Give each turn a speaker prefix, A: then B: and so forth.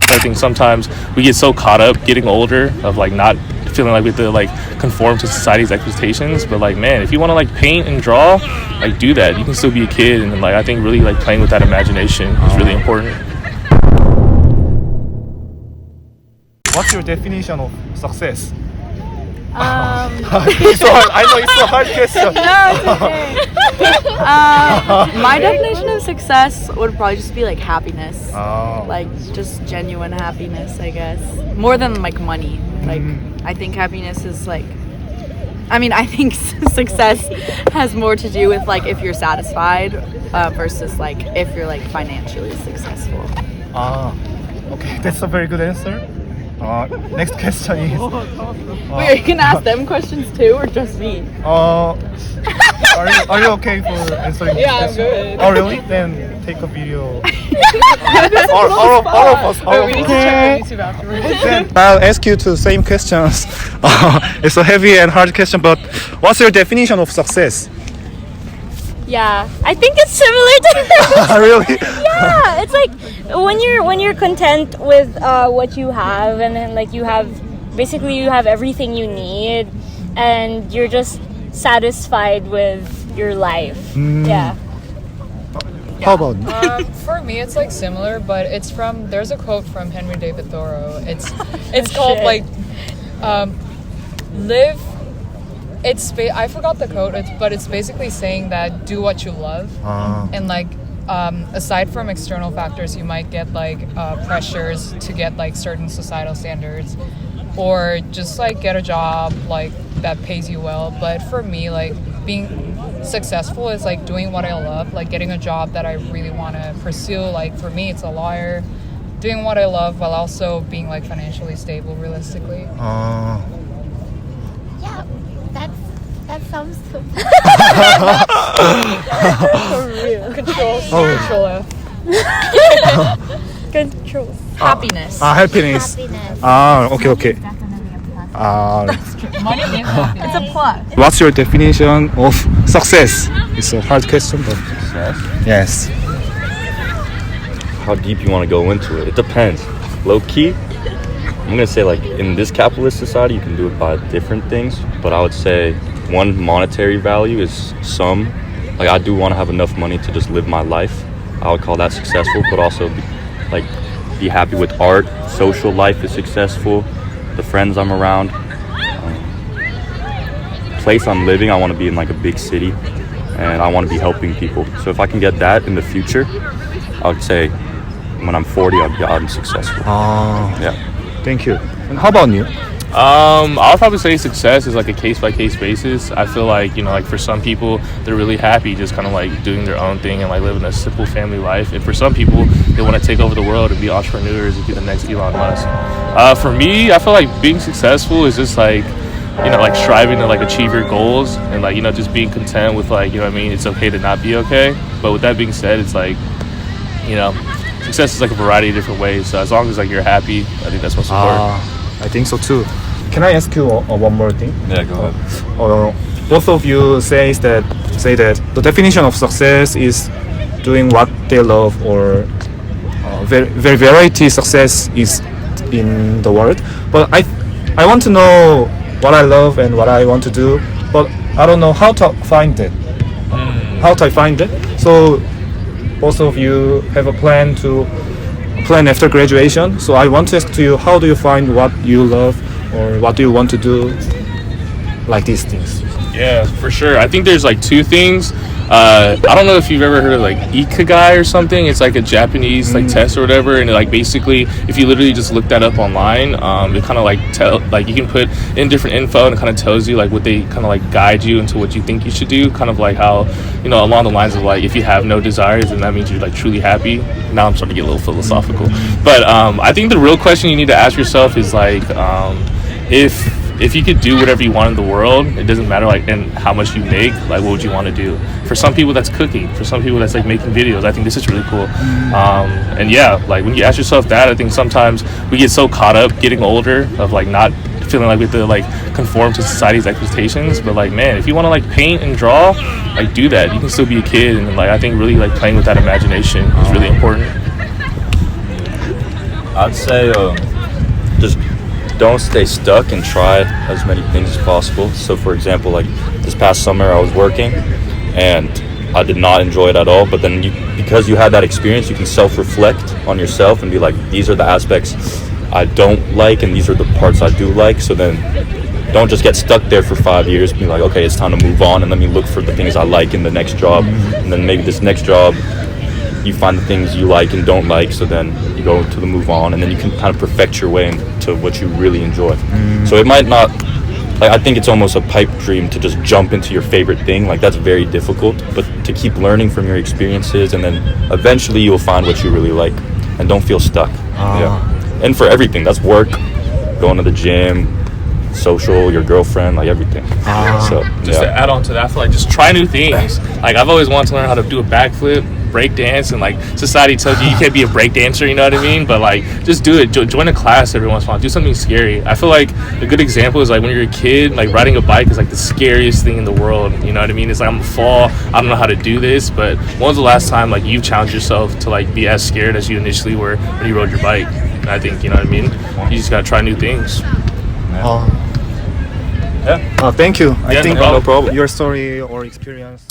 A: I think sometimes we get so caught up getting older of like not feeling like we have to like conform to society's expectations. But like, man, if you want to like paint and draw, like do that. You can still be a kid, and like I think really like playing with that imagination is really important.
B: What's your definition of success?
C: No,
B: It's so hard. I know it's so hard question.
C: it's okay. My definition of success would probably just be like happiness. Like just genuine happiness, I guess. More than like money. Like I think happiness is like I think success has more to do with like if you're satisfied versus like if you're like financially successful.
B: Okay, that's a very good answer. Next question is.
C: Wait, are you gonna ask them questions too, or just me?
B: Are you okay for answering this
C: Yeah, I'm
B: question?
C: good.
B: Oh really? Then take a video. all of us. All of us.
C: check on YouTube afterwards.
B: Then I'll ask you two same questions. It's a heavy and hard question, but what's your definition of success?
D: Yeah, I think it's similar to
B: Really?
D: yeah, it's like when you're content with what you have, and then like you have everything you need, and you're just satisfied with your life. Yeah.
B: How about you?
E: For me, it's like similar, but there's a quote from Henry David Thoreau. It's called like, live. I forgot the quote, but it's basically saying that do what you love, and like aside from external factors, you might get like pressures to get like certain societal standards, or just like get a job like that pays you well. But for me, like being successful is like doing what I love, like getting a job that I really want to pursue. Like for me, it's a lawyer, doing what I love while also being like financially stable realistically.
F: Yeah, that sounds so.
E: Control F.
D: Control.
C: Happiness.
B: Happiness.
F: Happiness.
B: Okay.
E: Money is happiness.
C: It's a plus.
B: What's your definition of success? It's a hard question, but yes.
G: How deep you want to go into it? It depends. Low key, I'm gonna say like in this capitalist society, you can do it by different things. But I would say one monetary value is some. Like I do want to have enough money to just live my life. I would call that successful. But also be happy with art. Social life is successful. The friends I'm around. Place I'm living, I want to be in like a big city, and I want to be helping people. So if I can get that in the future, I would say when I'm 40, I'm successful. Yeah.
B: Thank you. And how about you?
A: I'll probably say success is like a case-by-case basis. I feel like, like for some people, they're really happy just kind of like doing their own thing and like living a simple family life. And for some people, they want to take over the world and be entrepreneurs and be the next Elon Musk. For me, I feel like being successful is just like, like striving to like achieve your goals and like, just being content with like, it's okay to not be okay. But with that being said, it's like, success is like a variety of different ways. So as long as like you're happy, I think that's most important.
B: I think so too. Can I ask you one more thing?
G: Yeah, go ahead.
B: Both of you say that the definition of success is doing what they love, or very variety success is in the world. But I want to know what I love and what I want to do, but I don't know how to find it. How to find it? So both of you have a plan after graduation. So I want to ask to you, how do you find what you love, or what do you want to do, like these things?
A: Yeah, for sure. I think there's like two things. I don't know if you've ever heard of like Ikigai or something. It's like a Japanese like test or whatever, and like basically if you literally just look that up online, it kind of like you can put in different info, and it kind of tells you like what they kind of like guide you into what you think you should do, kind of like how along the lines of like if you have no desires, then that means you're like truly happy. Now I'm starting to get a little philosophical, but I think the real question you need to ask yourself is like if you could do whatever you want in the world, it doesn't matter like and how much you make, like what would you want to do? For some people that's cooking, for some people that's like making videos. I think this is really cool. And yeah, like when you ask yourself that, I think sometimes we get so caught up getting older of like not feeling like we have to like conform to society's expectations. But like, man, if you want to like paint and draw, like do that. You can still be a kid, and like I think really like playing with that imagination is really important.
G: I'd say just don't stay stuck and try as many things as possible. So, for example, like this past summer, I was working and I did not enjoy it at all. But then, because you had that experience, you can self-reflect on yourself and be like, these are the aspects I don't like, and these are the parts I do like. So then, don't just get stuck there for 5 years. Be like, okay, it's time to move on, and let me look for the things I like in the next job, and then maybe this next job, you find the things you like and don't like. So then you go to the move on, and then you can kind of perfect your way into what you really enjoy. So it might not. Like, I think it's almost a pipe dream to just jump into your favorite thing. Like, that's very difficult, but to keep learning from your experiences, and then eventually you'll find what you really like, and don't feel stuck. Yeah. And for everything, that's work, going to the gym, social, your girlfriend, like everything. So
A: Just to add on to that, I feel like just try new things. Like, I've always wanted to learn how to do a backflip, break dance, and like society tells you can't be a break dancer, you know what I mean? But like, just do it. Join a class every once in a while. Do something scary. I feel like a good example is like when you're a kid, like riding a bike is like the scariest thing in the world. You know what I mean? It's like, I'm gonna fall. I don't know how to do this. But when was the last time like you challenged yourself to like be as scared as you initially were when you rode your bike? And I think, you know what I mean? You just gotta try new things.
B: Thank you. I
A: Yeah,
B: think
A: no problem.
B: your story or experience